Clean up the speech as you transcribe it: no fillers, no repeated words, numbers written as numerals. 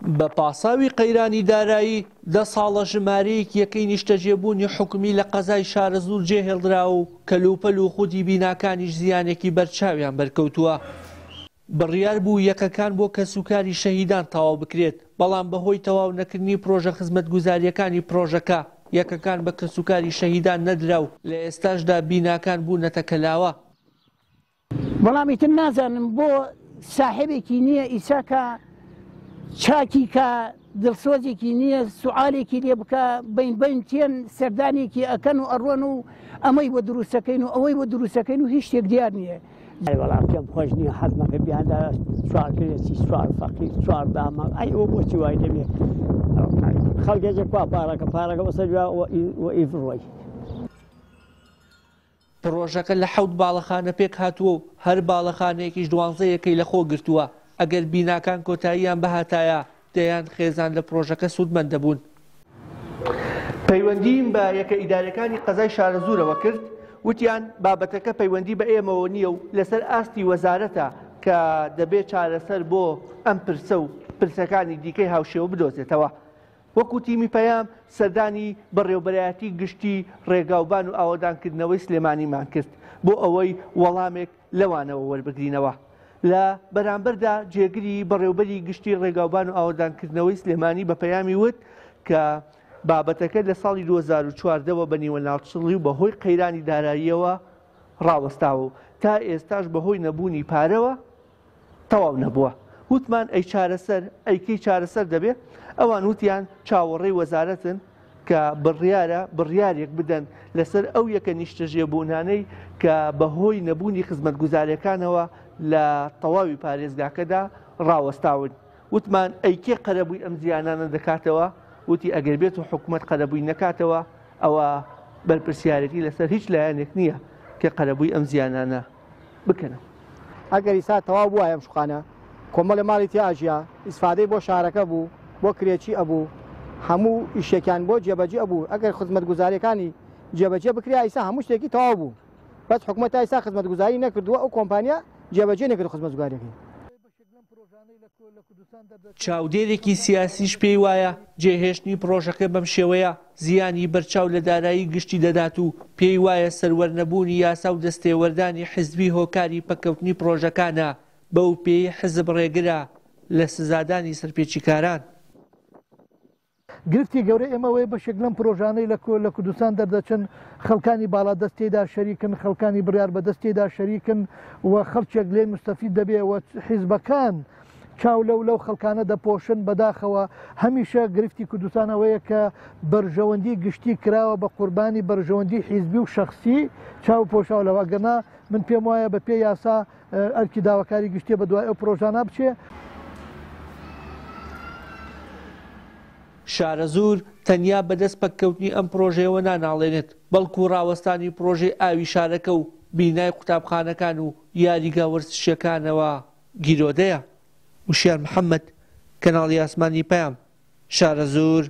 بە پاساوی قەیرانی دارایی 10 ساڵە ژمارەیەک یەکەی نیشتەجێبوونی حکومی لە قەزای شارەزوور جێهێڵدراوە و کەلوپەل و خودی بیناکانیش زیانێکی بەرچاویان بەرکەوتووە. بڕیار بوو یەکەکان بۆ کەسوکاری شەهیدان تەواو بکرێت، بەڵام بەهۆی تەواو نەکردنی پرۆژە خزمەتگوزاریەکانی پرۆژەکە یەکەکان بە کەسوکاری شەهیدان نەدرا و لە ئێستاشدا بیناکان بوونەتە کەلاوە. بەڵامی تر نازانم بۆ ساحبێکی نییە ئیساکە چاکی کە دڵسۆزێکی نییە سوعالێکی لێ بکە بین تێن سەردانێکی ئەکەن و ئەڕۆن و ئەمەی بۆ دروستەکەین و ئەوەی بۆ دروستەکەین و هیچ شتێک دیار نییە. بەڵام پێم خۆش نییە حەزمەکە بیاندا چوار کرێتی چوار فەقیر چوار دامە ئەی ئەوە بۆچی وای دەبێت خەڵکێکێک وا پارەکە بەسەر ئیفڕۆی. پرۆژەکە لە 7 باڵەخانە پێک هاتووە و هەر باڵەخانەیەکیش 12 یەکەی لە خۆ گرتووە. ئەگەر بیناکان کۆتاییان بەهاتایە دەیان خێزان لە پرۆژەکە سوودمەند دەبوون. پەیوەندیم بە یەکە ئیدارەکانی قەزای شارەزوورەوە کرد، وتیان بابەتەکە پەیوەندی بە ئێمەوە نییە و لەسەر ئاستی وەزارەتە کە دەبێت چارەسەر بۆ ئەم پرسە و پرسەکانی دیکەی هاوشێوە بدۆزێتەوە. وەکو تیمی پەیام سەردانی بەڕێوەبەرایەتی گشتی ڕێگاوبان و ئاوەدانکردنەوەی سلێمانیمان کرد بۆ ئەوەی وەڵامێک لەوانەوە وەربگرینەوە. لە بەرامبەردا جێگری بەڕێوەبەری گشتی ڕێگاوبان و ئاوەدانکردنەوەی سلێمانی بە پەیامی وت کە بابەتەکە لە ساڵی 2014ەوە بە نیوە ناوچڵی و بەهۆی قەیرانی داراییەوە ڕاوەستاوە و تا ئێستاش بەهۆی نەبوونی پارەوە تەواو نەبووە. وتمان ئەی چارەسەر ئەیکەی چارەسەر دەبێت. ئەوان وتیان چاوەڕێی وەزارەتن کە بڕیارێک بدەن لەسەر ئەو یەکە نیشتەجێبوونانەی کە بەهۆی نەبوونی خزمەتگوزاریەکانەوە لە تەواوی پارێزگاکەدا ڕاوەستاون. وتمان ئەیکێ قەرەبووی ئەم زیانانە دەکاتەوە. وتی ئەگەر بێت و حکوومەت قەرەبووی نەکاتەوە ئەوە بەرپرسیارەتی لەسەر هیچ لایەنێک نییە کە قەرەبووی ئەم زیانانە بکەنەوە. ئەگەر ئیسا تەواو بووە ئەم شوقانە کۆمەڵی ماڵی تیاژیا ئیسفادەی بۆ شارەکە بوو بۆ کرێکی ئەبوو هەموو ئیشێکیان بۆ جێبەجێ ئەبوو. ئەگەر خزمەتگوزاریەکانی جێبەجێ بکریا ئیسا هەموو شتێکی تەواو بوو. بەس حکوومەت ئیسا خزمەتگوزاری نەکردووە ئەو کۆمپانیا جێبەجێ نەکرد خزمەتگوزاریەکەی. چاودێرێکی سیاسیش پێی وایە جێهێشتنی پرۆژەکە بەم شێوەیە زیانی بەرچاو لە دارایی گشتی دەدات و پێی وایە سەروەرنەبوونی یاسا و دەستێوەردانی حیزبی هۆکاری پەکەوتنی پرۆژەکانە بەو پێی حزب ڕێگرە لە سزادانی سەرپێچیکاران. گرفتی گەورەی ئێمەوەی بەشێک لەم پرۆژانەی لە کوردستان دەردەچن خەڵکانی باڵا دەستێدا شەریکن، خەڵکانی بڕیار بە دەستێدا شەریکن و خەڵکێک لێن مستەفید دەبێەوە حیزبەکان چاو لەو خەڵکانە دەپۆشن بەداخەوە. هەمیشە گرفتی کوردستانەوەیە کە بەرژەوەندی گشتی کراوە بە قوربانی بەرژەوەندی حیزبی و شەخصی چاو پۆشاو لەوە گەنا من پێم وایە بە پێ یاسا ئەرکی داواکاری گشتیە بە دوای ئەو پرۆژانە بچێ. شارەزوور تەنیا بەدەست پەککەوتنی ئەم پرۆژەیەوە ناناڵێنێت، بەڵکو ڕاوەستانی پرۆژەی ئاوی شارەکە و بینای قوتابخانەکان و یاریگا وەرزشیەکانەوە گیرۆدەیە. وشیار محەممەد، کەناڵی ئاسمانی پەیام، شارەزوور.